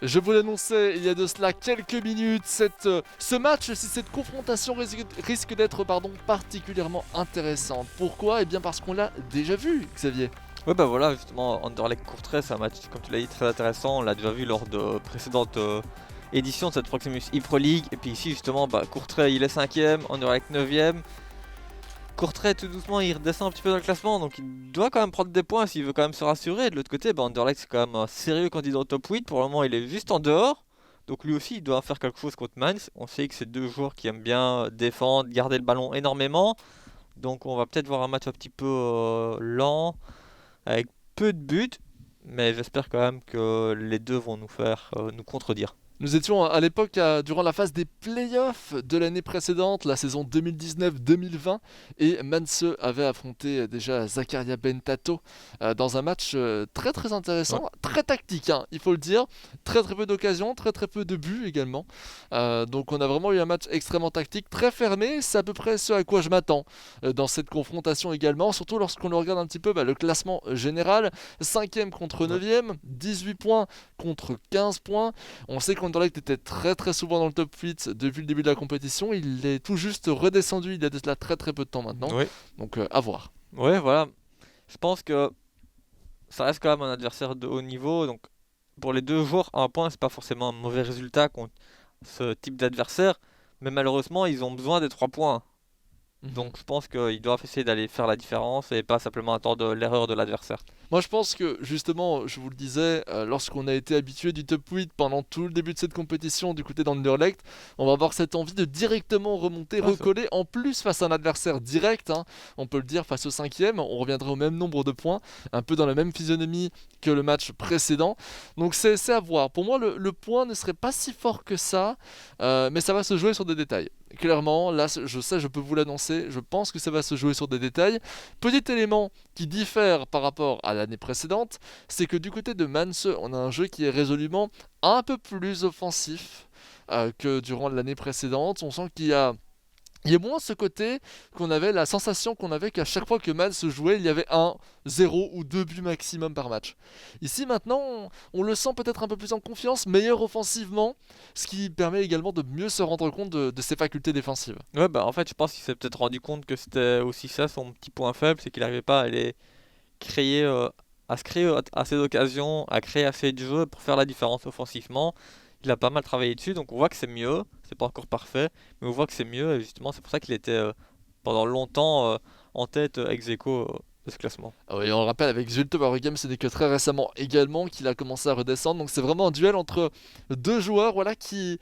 Je vous l'annonçais il y a de cela quelques minutes, ce match, cette confrontation risque d'être particulièrement intéressante. Pourquoi? Eh bien parce qu'on l'a déjà vu, Xavier. Ouais bah voilà, justement, Anderlecht Courtrai, c'est un match, comme tu l'as dit, très intéressant. On l'a déjà vu lors de précédentes éditions de cette Proximus ePro League. Et puis ici, justement, Courtrai il est 5ème, Anderlecht 9ème. Courtrai, tout doucement, il redescend un petit peu dans le classement, donc il doit quand même prendre des points s'il veut quand même se rassurer. De l'autre côté, Anderlecht, c'est quand même un sérieux candidat au top 8. Pour le moment, il est juste en dehors. Donc lui aussi, il doit faire quelque chose contre Mainz. On sait que c'est deux joueurs qui aiment bien défendre, garder le ballon énormément. Donc on va peut-être voir un match un petit peu lent, avec peu de buts, mais j'espère quand même que les deux vont nous faire nous contredire. Nous étions à l'époque durant la phase des playoffs de l'année précédente, la saison 2019-2020, et Manse avait affronté déjà Zakaria Bentato dans un match très très intéressant, Ouais. très tactique, hein, il faut le dire, très très peu d'occasions, très très peu de buts également. Donc on a vraiment eu un match extrêmement tactique, très fermé, c'est à peu près ce à quoi je m'attends dans cette confrontation également, surtout lorsqu'on regarde un petit peu le classement général, 5ème contre Ouais. 9ème, 18 points contre 15 points. On sait qu'Anderlecht était très très souvent dans le top 8 depuis le début de la compétition. Il est tout juste redescendu il y a de cela très très peu de temps maintenant. Oui, Donc à voir. ouais, voilà. Je pense que ça reste quand même un adversaire de haut niveau. Donc pour les deux joueurs, un point, c'est pas forcément un mauvais résultat contre ce type d'adversaire. Mais malheureusement, ils ont besoin des 3 points. Mhm. Donc je pense qu'ils doivent essayer d'aller faire la différence et pas simplement attendre l'erreur de l'adversaire. Moi je pense que justement, je vous le disais, lorsqu'on a été habitué du top 8 pendant tout le début de cette compétition du côté d'Anderlecht, on va avoir cette envie de directement remonter, Ouais, recoller, en plus face à un adversaire direct, hein, on peut le dire, face au 5ème, on reviendrait au même nombre de points, un peu dans la même physionomie que le match précédent. Donc c'est à voir. Pour moi le point ne serait pas si fort que ça, mais ça va se jouer sur des détails. Clairement, là je sais, je peux vous l'annoncer, je pense que ça va se jouer sur des détails. Petit élément qui diffère par rapport à l'année précédente, c'est que du côté de Manse, on a un jeu qui est résolument un peu plus offensif que durant l'année précédente. On sent il y a moins ce côté qu'on avait, la sensation qu'on avait qu'à chaque fois que Manse se jouait, il y avait un, zéro ou deux buts maximum par match. Ici maintenant, on le sent peut-être un peu plus en confiance, meilleur offensivement, ce qui permet également de mieux se rendre compte de ses facultés défensives. Ouais, en fait, je pense qu'il s'est peut-être rendu compte que c'était aussi ça son petit point faible, c'est qu'il n'arrivait pas à les créer, à se créer assez d'occasions, à créer assez de jeux pour faire la différence offensivement. Il a pas mal travaillé dessus, donc on voit que c'est mieux. C'est pas encore parfait, mais on voit que c'est mieux, et justement, c'est pour ça qu'il était pendant longtemps en tête ex aequo de ce classement. Et on le rappelle avec Zulte Waregem, ce n'est que très récemment également qu'il a commencé à redescendre. Donc c'est vraiment un duel entre deux joueurs voilà, qui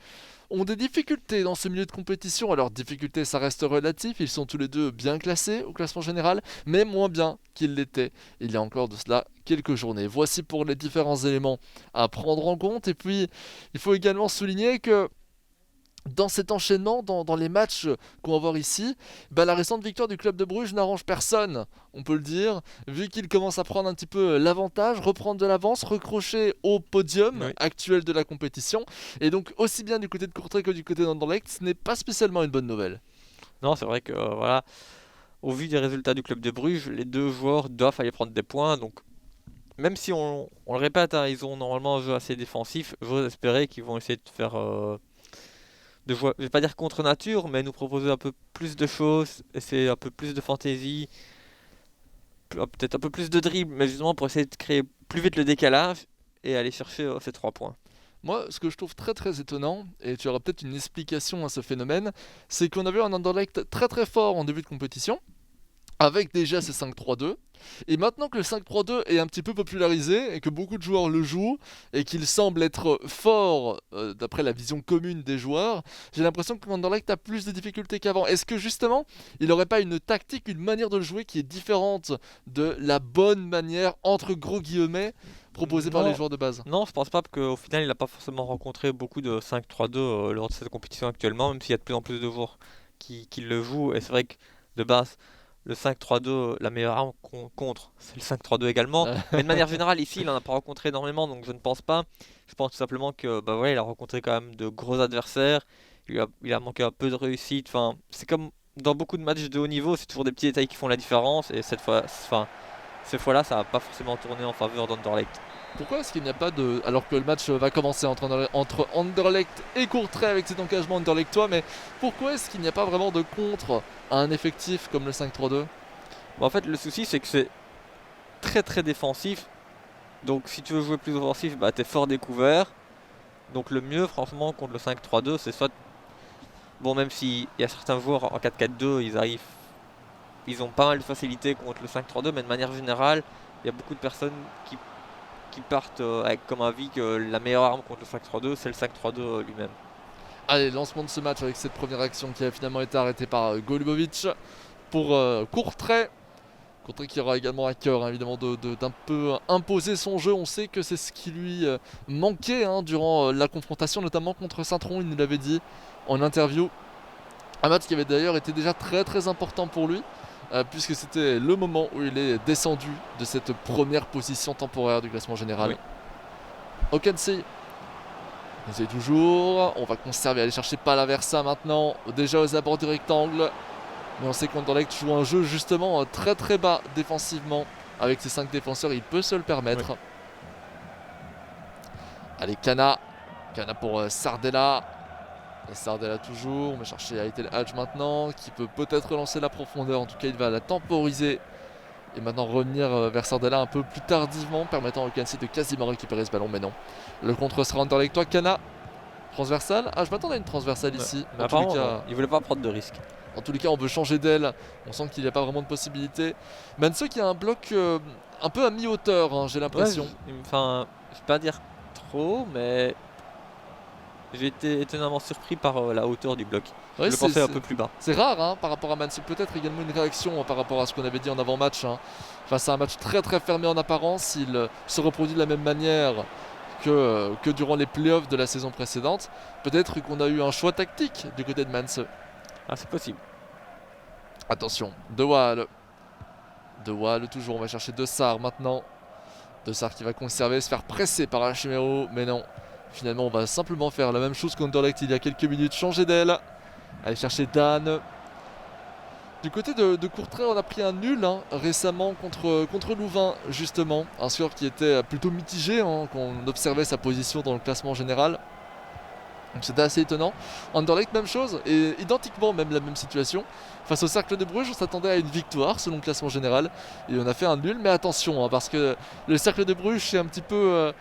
ont des difficultés dans ce milieu de compétition. Alors difficultés ça reste relatif, ils sont tous les deux bien classés au classement général, mais moins bien qu'ils l'étaient il y a encore de cela quelques journées. Voici pour les différents éléments à prendre en compte. Et puis il faut également souligner que dans cet enchaînement, dans les matchs qu'on va voir ici, la récente victoire du club de Bruges n'arrange personne, on peut le dire, vu qu'il commence à prendre un petit peu l'avantage, reprendre de l'avance, recrocher au podium Oui. actuel de la compétition. Et donc aussi bien du côté de Courtrai que du côté d'Anderlecht, ce n'est pas spécialement une bonne nouvelle. Non, c'est vrai que voilà, au vu des résultats du club de Bruges, les deux joueurs doivent aller prendre des points. Donc, même si on le répète, hein, ils ont normalement un jeu assez défensif, j'ose espérer qu'ils vont essayer de faire de jouer, je vais pas dire contre nature, mais nous proposer un peu plus de choses, essayer un peu plus de fantaisie, peut-être un peu plus de dribble, mais justement pour essayer de créer plus vite le décalage et aller chercher ces 3 points. Moi, ce que je trouve très très étonnant, et tu auras peut-être une explication à ce phénomène, c'est qu'on a vu un Anderlecht très très fort en début de compétition, avec déjà ces 5-3-2. Et maintenant que le 5-3-2 est un petit peu popularisé et que beaucoup de joueurs le jouent et qu'il semble être fort d'après la vision commune des joueurs, j'ai l'impression que Anderlecht a plus de difficultés qu'avant. Est-ce que justement, il n'aurait pas une tactique, une manière de le jouer qui est différente de la bonne manière, entre gros guillemets, proposée par les Non, joueurs de base? non, je pense pas, parce qu'au final, il n'a pas forcément rencontré beaucoup de 5-3-2 lors de cette compétition actuellement, même s'il y a de plus en plus de joueurs qui le jouent. Et c'est vrai que de base, le 5-3-2, la meilleure arme contre, c'est le 5-3-2 également. Mais de manière générale, ici, il en a pas rencontré énormément, donc je ne pense pas. Je pense tout simplement que ouais, il a rencontré quand même de gros adversaires. Il a manqué un peu de réussite. Enfin, c'est comme dans beaucoup de matchs de haut niveau, c'est toujours des petits détails qui font la différence. Et cette fois, enfin, ces fois-là, ça n'a pas forcément tourné en faveur d'Anderlecht. Pourquoi est-ce qu'il n'y a pas de... Alors que le match va commencer entre Anderlecht et Courtrai avec cet engagement anderlechtois, mais pourquoi est-ce qu'il n'y a pas vraiment de contre à un effectif comme le 5-3-2? En fait, le souci, c'est que c'est très très défensif. Donc si tu veux jouer plus offensif, bah t'es fort découvert. Donc le mieux, franchement, contre le 5-3-2, c'est soit... Bon, même s'il y a certains joueurs en 4-4-2, ils ont pas mal de facilité contre le 5-3-2, mais de manière générale, il y a beaucoup de personnes qui partent avec comme avis que la meilleure arme contre le 5-3-2, c'est le 5-3-2 lui-même. Allez, lancement de ce match avec cette première action qui a finalement été arrêtée par Golubovic pour Courtrai. Courtrai qui aura également à cœur, hein, évidemment, d'un peu imposer son jeu. On sait que c'est ce qui lui manquait durant la confrontation, notamment contre Saint-Tron, il nous l'avait dit en interview. Un match qui avait d'ailleurs été déjà très très important pour lui, puisque c'était le moment où il est descendu de cette première position temporaire du classement général. Oui. Okensi, on essaye toujours, on va conserver, aller chercher Palaversa maintenant, déjà aux abords du rectangle. Mais on sait qu'Anderlecht joue un jeu justement très très bas défensivement. Avec ses 5 défenseurs, il peut se le permettre. Oui. Allez, Cana pour Sardella. Et Sardella toujours, on va chercher Aitel Hadj maintenant, qui peut peut-être relancer la profondeur, en tout cas il va la temporiser. Et maintenant revenir vers Sardella un peu plus tardivement, permettant au Okensi de quasiment récupérer ce ballon, mais non. Le contre sera Anderlecht, Cana. Transversale. Ah, je m'attendais à une transversale ici. Mais apparemment, cas... il voulait pas prendre de risque. En tous les cas, on veut changer d'aile. On sent qu'il n'y a pas vraiment de possibilité. Manso qui a un bloc un peu à mi-hauteur, hein, j'ai l'impression. Ouais, enfin, je vais pas dire trop, mais j'ai été étonnamment surpris par la hauteur du bloc. Ouais, je le pensais un peu plus bas. C'est rare par rapport à Manso. Peut-être également une réaction par rapport à ce qu'on avait dit en avant-match. Face à un match très très fermé en apparence, il se reproduit de la même manière que durant les playoffs de la saison précédente. Peut-être qu'on a eu un choix tactique du côté de Manso. Ah, c'est possible. Attention, De Waal toujours, on va chercher De Sar maintenant. De Sar qui va conserver, se faire presser par Hachimero, mais non. Finalement, on va simplement faire la même chose qu'Anderlecht il y a quelques minutes, changer d'aile. Aller chercher Dan. Du côté de Courtrai, on a pris un nul récemment contre Louvain, justement. Un score qui était plutôt mitigé, quand on observait sa position dans le classement général. Donc c'était assez étonnant. Anderlecht, même chose, et identiquement même la même situation. Face au Cercle de Bruges, on s'attendait à une victoire selon le classement général. Et on a fait un nul, mais attention, parce que le Cercle de Bruges, c'est un petit peu...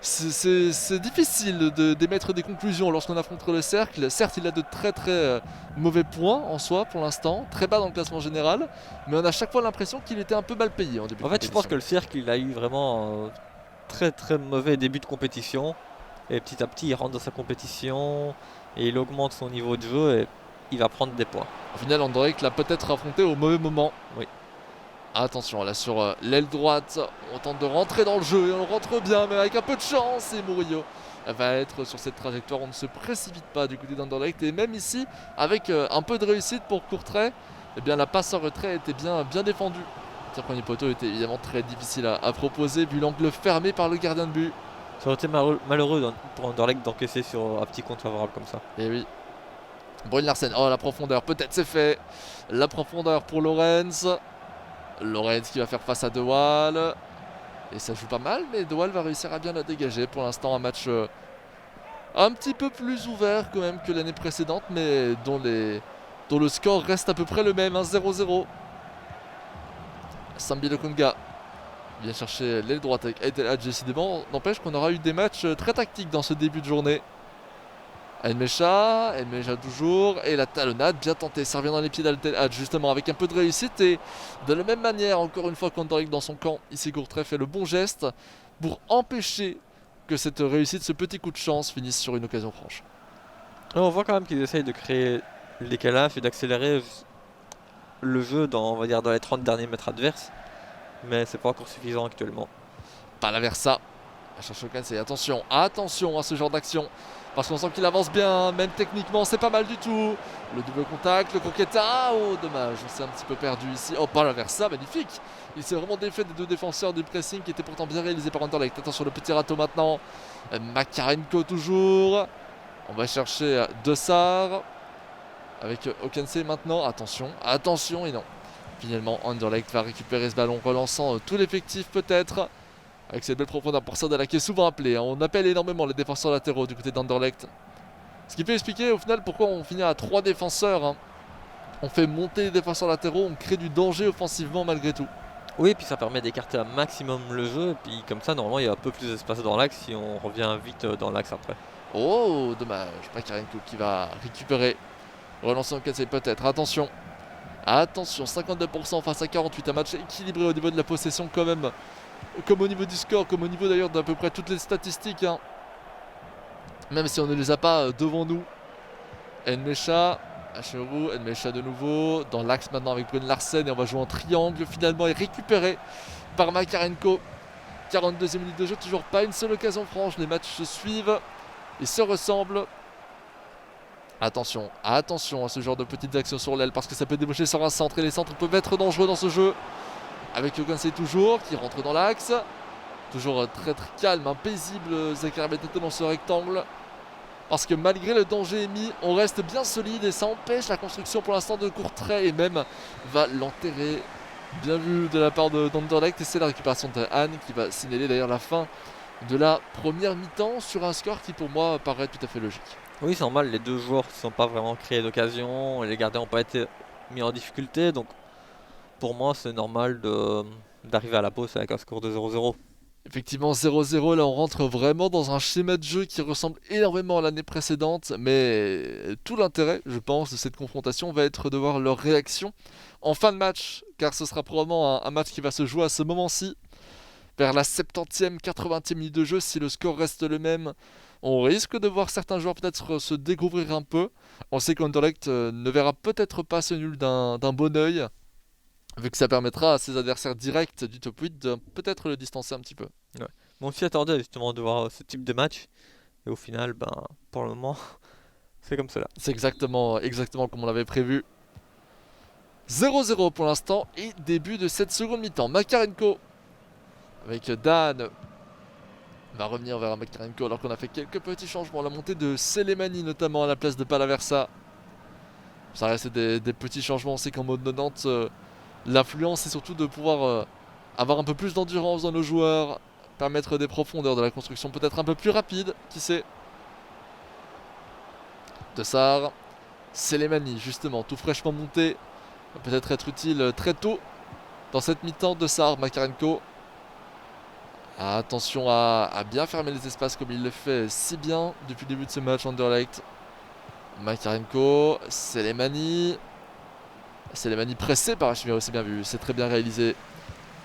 c'est difficile d'émettre des conclusions lorsqu'on affronte le Cercle. Certes, il a de très très mauvais points en soi pour l'instant, très bas dans le classement général. Mais on a chaque fois l'impression qu'il était un peu mal payé en début de compétition. En fait, je pense que le Cercle, il a eu vraiment très très mauvais début de compétition. Et petit à petit, il rentre dans sa compétition et il augmente son niveau de jeu et il va prendre des points. Au final, Anderlecht l'a peut-être affronté au mauvais moment. Oui. Attention, là sur l'aile droite, on tente de rentrer dans le jeu et on rentre bien, mais avec un peu de chance. Et Murillo va être sur cette trajectoire. On ne se précipite pas du côté d'Anderlecht. Et même ici, avec un peu de réussite pour Courtrai, eh bien, la passe en retrait était bien défendue. Le premier poteau était évidemment très difficile à proposer vu l'angle fermé par le gardien de but. Ça aurait été malheureux pour Anderlecht d'encaisser sur un petit compte favorable comme ça. Et oui. Brune Larsen, oh la profondeur, peut-être c'est fait. La profondeur pour Lorenz. Lorenz qui va faire face à De Waal. Et ça joue pas mal, mais De Waal va réussir à bien la dégager. Pour l'instant, un match un petit peu plus ouvert quand même que l'année précédente, mais dont le score reste à peu près le même, 0-0. Sambi Lokonga vient chercher l'aile droite avec Aitel Hadj, décidément. N'empêche qu'on aura eu des matchs très tactiques dans ce début de journée. Elmecha toujours, et la talonnade bien tentée, ça revient dans les pieds d'Aitel Hadj justement avec un peu de réussite, et de la même manière, encore une fois, qu'Anderlecht dans son camp, ici Courtrai fait le bon geste pour empêcher que cette réussite, ce petit coup de chance finisse sur une occasion franche. On voit quand même qu'ils essayent de créer le décalage et d'accélérer le jeu dans les 30 derniers mètres adverses. Mais c'est pas encore suffisant actuellement. Palaversa. Attention à ce genre d'action. Parce qu'on sent qu'il avance bien, même techniquement, c'est pas mal du tout. Le double contact, le Coqueta. Oh, dommage, on s'est un petit peu perdu ici. Oh, Palaversa, magnifique. Il s'est vraiment défait des deux défenseurs du pressing qui étaient pourtant bien réalisés par Anderlecht. Attention, le petit râteau maintenant. Makarenko toujours. On va chercher De Sar. Avec Okense maintenant. Attention, et non. Finalement, Anderlecht va récupérer ce ballon, relançant tout l'effectif peut-être. avec cette belle profondeur pour Sardella qui est souvent appelé. Hein. On appelle énormément les défenseurs latéraux du côté d'Anderlecht. Ce qui peut expliquer au final pourquoi on finit à 3 défenseurs. Hein. On fait monter les défenseurs latéraux, on crée du danger offensivement malgré tout. Oui, et puis ça permet d'écarter un maximum le jeu. Et puis comme ça, normalement, il y a un peu plus d'espace dans l'axe si on revient vite dans l'axe après. Oh, dommage. Makarenko qui va récupérer. Relancer en cassé peut-être. Attention. Attention, 52% face à 48. Un match équilibré au niveau de la possession quand même. Comme au niveau du score, comme au niveau d'ailleurs d'à peu près toutes les statistiques. Hein. Même si on ne les a pas devant nous. Nmecha. Acheru, Nmecha de nouveau. Dans l'axe maintenant avec Brune Larsen. Et on va jouer en triangle finalement. Et récupéré par Makarenko. 42e minute de jeu. Toujours pas une seule occasion franche. Les matchs se suivent. Ils se ressemblent. Attention, attention à ce genre de petites actions sur l'aile parce que ça peut déboucher sur un centre et les centres peuvent être dangereux dans ce jeu. Avec Yogansé toujours qui rentre dans l'axe. Toujours très calme, paisible Zakaria Betete dans ce rectangle. Parce que malgré le danger émis, on reste bien solide et ça empêche la construction pour l'instant de Courtrai et même va l'enterrer. Bien vu de la part d'Anderlecht et c'est la récupération de Anne qui va signaler d'ailleurs la fin de la première mi-temps sur un score qui pour moi paraît tout à fait logique. Oui, c'est normal, les deux joueurs ne sont pas vraiment créés d'occasion, les gardiens n'ont pas été mis en difficulté, donc pour moi c'est normal d'arriver à la pause avec un score de 0-0. Effectivement 0-0, là on rentre vraiment dans un schéma de jeu qui ressemble énormément à l'année précédente, mais tout l'intérêt, je pense, de cette confrontation va être de voir leur réaction en fin de match, car ce sera probablement un match qui va se jouer à ce moment-ci. Vers la 70e, 80e minute de jeu, si le score reste le même, on risque de voir certains joueurs peut-être se découvrir un peu. On sait qu'Anderlecht ne verra peut-être pas ce nul d'un bon oeil, vu que ça permettra à ses adversaires directs du top 8 de peut-être le distancer un petit peu. Ouais. On s'y attendait justement de voir ce type de match, et au final, pour le moment, c'est comme cela. C'est exactement comme on l'avait prévu. 0-0 pour l'instant, et début de cette seconde mi-temps. Makarenko avec Dan va revenir vers Makarenko alors qu'on a fait quelques petits changements. La montée de Selemani notamment à la place de Palaversa. Ça reste des petits changements. On sait qu'en mode 90, l'influence c'est surtout de pouvoir avoir un peu plus d'endurance dans nos joueurs. Permettre des profondeurs de la construction peut-être un peu plus rapide. Qui sait. Dessart. Selemani justement tout fraîchement monté. Va peut-être être utile très tôt dans cette mi-temps. Dessart, Makarenko. Attention à bien fermer les espaces comme il le fait si bien depuis le début de ce match. Anderlecht. Makarenko, Selemani pressé par Hachimero, c'est bien vu, c'est très bien réalisé.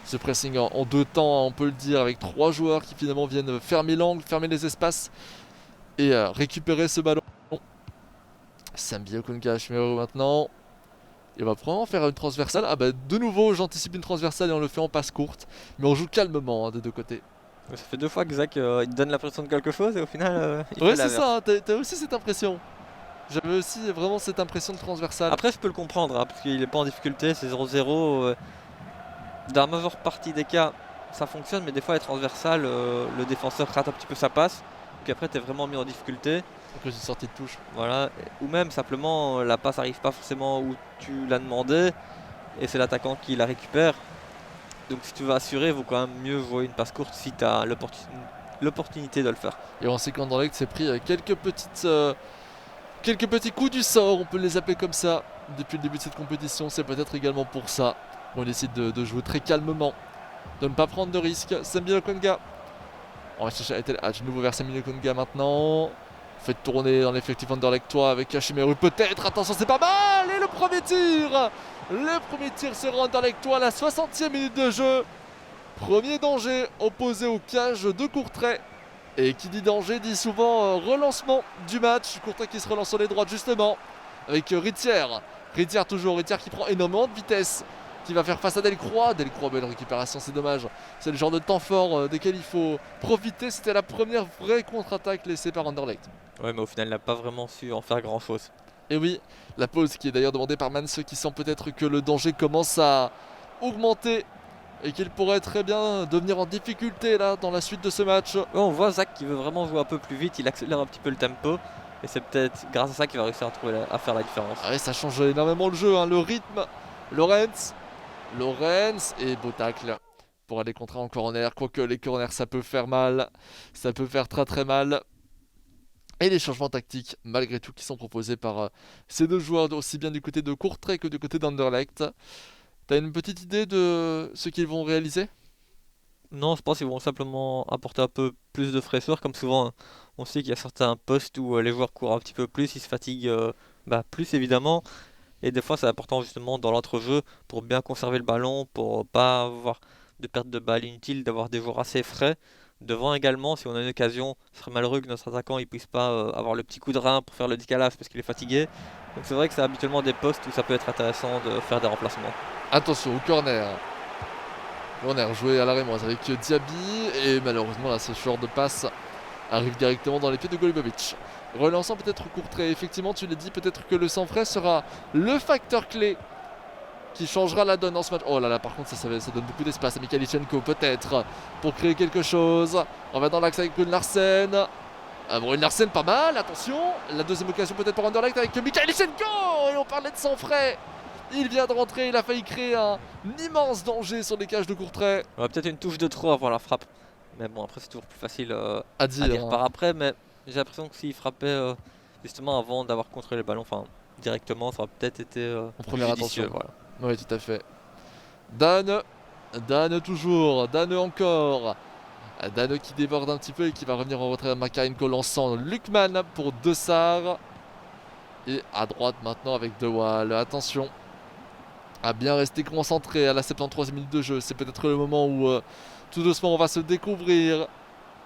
Ce pressing en deux temps, on peut le dire, avec 3 joueurs qui finalement viennent fermer l'angle, fermer les espaces et récupérer ce ballon. Sambi Okonga, Hachimero maintenant. Il va probablement faire une transversale. Ah bah de nouveau j'anticipe une transversale et on le fait en passe courte. Mais on joue calmement des deux côtés. Ça fait 2 fois que Zach il donne l'impression de quelque chose et au final il Ouais fait c'est l'inverse. ça, t'as aussi cette impression. J'avais aussi vraiment cette impression de transversale. Après je peux le comprendre parce qu'il n'est pas en difficulté, c'est 0-0. Dans la majeure partie des cas ça fonctionne, mais des fois les transversales, le défenseur rate un petit peu sa passe. Puis après tu es vraiment mis en difficulté. À cause d'une sortie de touche. Voilà. Ou même simplement la passe n'arrive pas forcément où tu l'as demandé et c'est l'attaquant qui la récupère. Donc si tu veux assurer, il vaut quand même mieux jouer une passe courte si tu as l'opportunité de le faire. Et on sait qu'Anderlecht s'est pris quelques petits coups du sort, on peut les appeler comme ça, depuis le début de cette compétition. C'est peut-être également pour ça qu'on décide de jouer très calmement, de ne pas prendre de risques. Sambi Okonga. On va chercher à nouveau vers Sambi Okonga maintenant. Fait tourner dans l'effectif Anderlechtois avec Hachimero peut-être. Attention, c'est pas mal. Et le premier tir sera Anderlechtois à la 60e minute de jeu. Premier danger opposé aux cages de Courtrai. Et qui dit danger dit souvent relancement du match. Courtrai qui se relance sur les droites justement avec Ritière. Ritière qui prend énormément de vitesse. Qui va faire face à Delcroix. Delcroix, belle récupération, c'est dommage. C'est le genre de temps fort desquels il faut profiter. C'était la première vraie contre-attaque laissée par Anderlecht. Ouais, mais au final, il n'a pas vraiment su en faire grand chose. Et oui, la pause qui est d'ailleurs demandée par Mans, qui sent peut-être que le danger commence à augmenter et qu'il pourrait très bien devenir en difficulté là dans la suite de ce match. Ouais, on voit Zach qui veut vraiment jouer un peu plus vite, il accélère un petit peu le tempo. Et c'est peut-être grâce à ça qu'il va réussir à faire la différence. Ah ouais, ça change énormément le jeu, le rythme. Lorenz et beau tacle pour aller contrer en corner. Quoique les corners, ça peut faire mal. Ça peut faire très très mal. Et les changements tactiques, malgré tout, qui sont proposés par ces deux joueurs, aussi bien du côté de Courtrai que du côté d'Anderlecht. T'as une petite idée de ce qu'ils vont réaliser? Non, je pense qu'ils vont simplement apporter un peu plus de fraîcheur. Comme souvent, hein, on sait qu'il y a certains postes où les joueurs courent un petit peu plus, ils se fatiguent plus évidemment. Et des fois, c'est important justement dans l'entrejeu pour bien conserver le ballon, pour pas avoir de perte de balle inutile, d'avoir des joueurs assez frais. Devant également, si on a une occasion, ce serait malheureux que notre attaquant ne puisse pas avoir le petit coup de rein pour faire le décalage parce qu'il est fatigué. Donc c'est vrai que c'est habituellement des postes où ça peut être intéressant de faire des remplacements. Attention au corner. Corner joué à la Rémoise avec Diaby. Et malheureusement, là, ce joueur de passe arrive directement dans les pieds de Golubovic. Relançant peut-être Courtrai. Effectivement, tu l'as dit, peut-être que le sang frais sera le facteur clé qui changera la donne dans ce match. Oh là là, par contre, ça donne beaucoup d'espace à Mikhailichenko, peut-être, pour créer quelque chose. On va dans l'axe avec Brune Larsen. Brune Larsen, pas mal, attention. La deuxième occasion peut-être pour Anderlecht avec Mikhailichenko. Et on parlait de sang frais. Il vient de rentrer, il a failli créer un immense danger sur les cages de Courtrai. On a peut-être une touche de trop avant la frappe. Mais bon, après, c'est toujours plus facile À à dire. dire par après. Mais j'ai l'impression que s'il frappait justement avant d'avoir contrôlé le ballon, enfin directement, ça aurait peut-être été En première judicieux, attention. voilà. Oui, tout à fait. Dan toujours, Dan encore. Dan qui déborde un petit peu et qui va revenir en retrait à Makarenko, lançant Lukman pour Dessart. Et à droite maintenant avec De Waal. Attention à bien rester concentré à la 73e minute de jeu. C'est peut-être le moment où tout doucement on va se découvrir.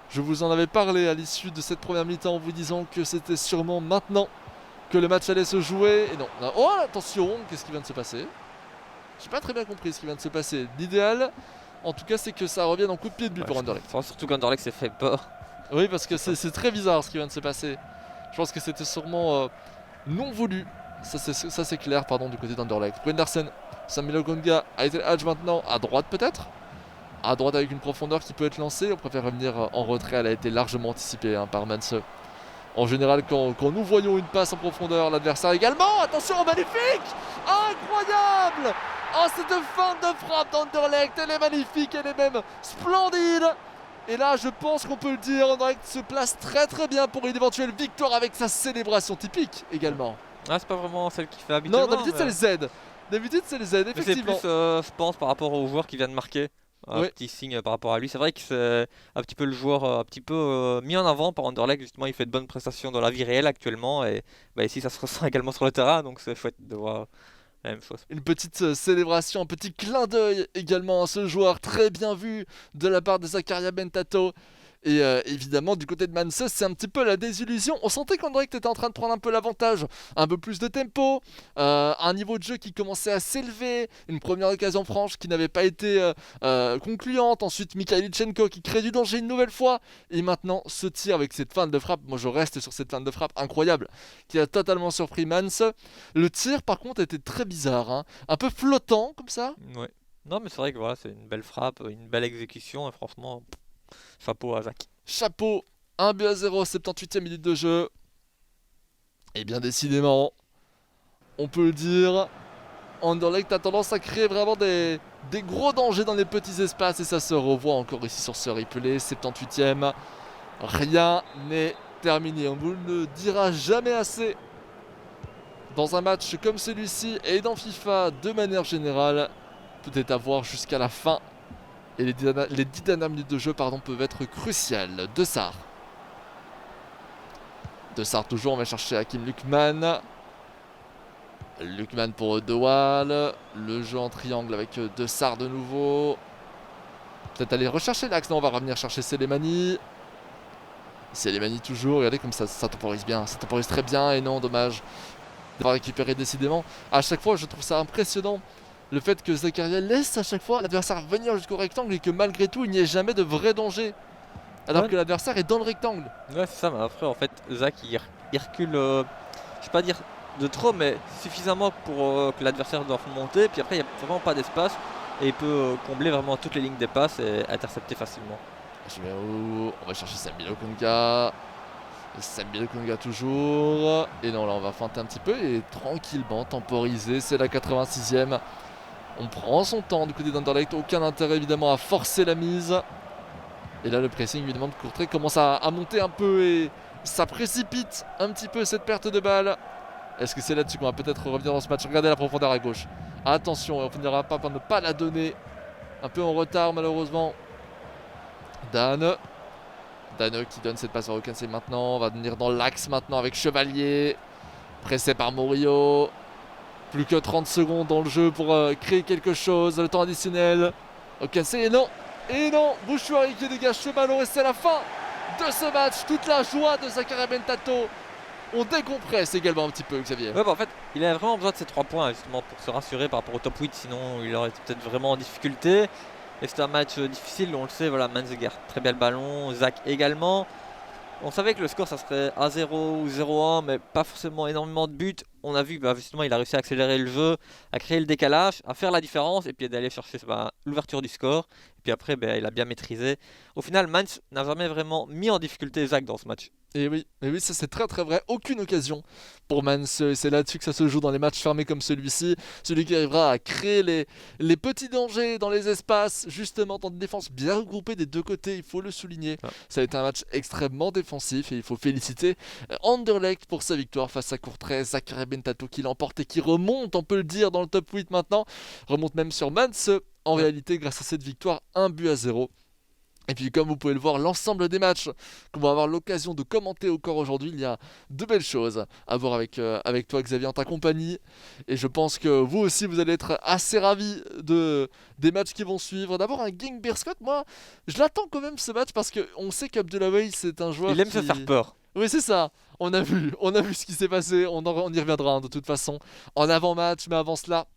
Je vous en avais parlé à l'issue de cette première mi-temps en vous disant que c'était sûrement maintenant que le match allait se jouer. Et non. Oh attention, qu'est-ce qui vient de se passer? J'ai pas très bien compris ce qui vient de se passer. L'idéal, en tout cas, c'est que ça revienne en coup de pied de but pour Anderlecht. Surtout qu'Anderlecht s'est fait peur. Oui, parce que c'est très bizarre ce qui vient de se passer. Je pense que c'était sûrement non voulu. Ça c'est clair, pardon, du côté d'Anderlecht. Brune Larsen, Samuel Okonga, Aitel Hadj maintenant, à droite peut-être. À droite avec une profondeur qui peut être lancée. On préfère revenir en retrait. Elle a été largement anticipée par Manse. En général, quand nous voyons une passe en profondeur, l'adversaire également. Attention, magnifique! Incroyable! Oh, cette fin de frappe d'Anderlecht, elle est magnifique, elle est même splendide! Et là, je pense qu'on peut le dire, Anderlecht se place très très bien pour une éventuelle victoire avec sa célébration typique également. Ah, c'est pas vraiment celle qu'il fait habituellement. Non, d'habitude c'est les Z. D'habitude c'est les Z, mais effectivement. c'est plus, je pense, par rapport au joueur qui vient de marquer. Un Oui. petit signe par rapport à lui. C'est vrai que c'est un petit peu le joueur un petit peu mis en avant par Anderlecht. Justement, il fait de bonnes prestations dans la vie réelle actuellement. Et ici, ça se ressent également sur le terrain. Donc c'est chouette de voir la même chose. Une petite célébration, un petit clin d'œil également à ce joueur très bien vu de la part de Zakaria Bentato. Et évidemment, du côté de Manse, c'est un petit peu la désillusion. On sentait qu'Anderlecht était en train de prendre un peu l'avantage, un peu plus de tempo, un niveau de jeu qui commençait à s'élever, une première occasion franche qui n'avait pas été concluante. Ensuite, Mikhailichenko qui crée du danger une nouvelle fois. Et maintenant, ce tir avec cette feinte de frappe, moi je reste sur cette feinte de frappe incroyable, qui a totalement surpris Manse. Le tir, par contre, était très bizarre, hein, un peu flottant comme ça. Ouais. Non, mais c'est vrai que voilà, c'est une belle frappe, une belle exécution. Et franchement, chapeau à Zach. Chapeau, 1-0, 78e minute de jeu. Et bien décidément, on peut le dire, Anderlecht a tendance à créer vraiment des gros dangers dans les petits espaces. Et ça se revoit encore ici sur ce replay, 78e. Rien n'est terminé, on vous le dira jamais assez. Dans un match comme celui-ci et dans FIFA de manière générale, tout est à voir jusqu'à la fin. Et les 10 dernières minutes de jeu peuvent être cruciales. Dessart toujours, on va chercher Hakim Lukman. Lukman pour De Waal. Le jeu en triangle avec Dessart de nouveau. Peut-être aller rechercher l'axe. Non, on va revenir chercher Selemani. Selemani toujours, regardez comme ça temporise bien. Ça temporise très bien et non, dommage d'avoir récupéré décidément. À chaque fois, je trouve ça impressionnant. Le fait que Zakaria laisse à chaque fois l'adversaire venir jusqu'au rectangle et que malgré tout il n'y ait jamais de vrai danger. Alors que l'adversaire est dans le rectangle. Ouais, c'est ça, mais après en fait Zach il recule, je vais pas dire de trop, mais suffisamment pour que l'adversaire doive monter. Puis après il n'y a vraiment pas d'espace et il peut combler vraiment toutes les lignes des passes et intercepter facilement. On va chercher Samuel Okonga. Samuel Okonga toujours. Et non, là on va feinter un petit peu et tranquillement temporiser. C'est la 86e. On prend son temps du côté d'Anderlecht, aucun intérêt évidemment à forcer la mise. Et là le pressing évidemment de Courtrai commence à monter un peu et ça précipite un petit peu cette perte de balle. Est-ce que c'est là-dessus qu'on va peut-être revenir dans ce match? Regardez la profondeur à gauche. Attention, on finira pas par ne pas la donner. Un peu en retard malheureusement. Dan qui donne cette passe à Hawkins maintenant. On va venir dans l'axe maintenant avec Chevalier. Pressé par Morio. Plus que 30 secondes dans le jeu pour créer quelque chose. Le temps additionnel. Hawkins et non. Et non, Bouchouari qui dégage ce ballon et c'est la fin de ce match. Toute la joie de Zakaria Bentato. On décompresse également un petit peu, Xavier. Ouais, bah en fait, il a vraiment besoin de ces 3 points justement pour se rassurer par rapport au top 8, sinon il aurait été peut-être vraiment en difficulté. Et c'était un match difficile, on le sait, voilà, Manzeger très bien le ballon, Zach également. On savait que le score ça serait 1-0 ou 0-1, mais pas forcément énormément de buts. On a vu que justement il a réussi à accélérer le jeu, à créer le décalage, à faire la différence et puis d'aller chercher l'ouverture du score. Et puis après, il a bien maîtrisé. Au final, Mainz n'a jamais vraiment mis en difficulté Zach dans ce match. Et oui, ça c'est très très vrai. Aucune occasion pour Mainz. Et c'est là-dessus que ça se joue dans les matchs fermés comme celui-ci. Celui qui arrivera à créer les petits dangers dans les espaces, justement dans une défense bien regroupée des deux côtés, il faut le souligner. Ouais. Ça a été un match extrêmement défensif et il faut féliciter Anderlecht pour sa victoire face à Courtrai. Zakaria Bentato qui l'emporte et qui remonte, on peut le dire, dans le top 8 maintenant. Remonte même sur Mainz en réalité grâce à cette victoire 1-0. Et puis comme vous pouvez le voir, l'ensemble des matchs qu'on va avoir l'occasion de commenter encore aujourd'hui, il y a de belles choses à voir avec toi Xavier en ta compagnie. Et je pense que vous aussi vous allez être assez ravis des matchs qui vont suivre. D'abord un Genk Beerschot, moi je l'attends quand même ce match parce qu'on sait qu'Abdoulaye c'est un joueur Il aime se faire peur. Oui c'est ça, on a vu ce qui s'est passé, on y reviendra de toute façon en avant-match, mais avant cela.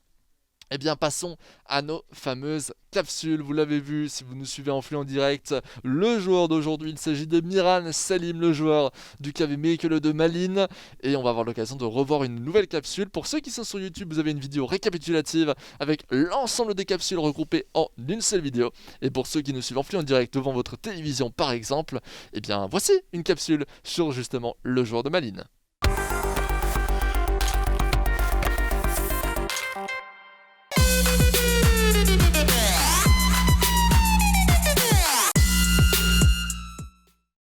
Eh bien, passons à nos fameuses capsules. Vous l'avez vu, si vous nous suivez en flux en direct, le joueur d'aujourd'hui, il s'agit de Miran Salim, le joueur du KV Mechelen de Malines. Et on va avoir l'occasion de revoir une nouvelle capsule. Pour ceux qui sont sur YouTube, vous avez une vidéo récapitulative avec l'ensemble des capsules regroupées en une seule vidéo. Et pour ceux qui nous suivent en flux en direct devant votre télévision, par exemple, eh bien, voici une capsule sur justement le joueur de Malines.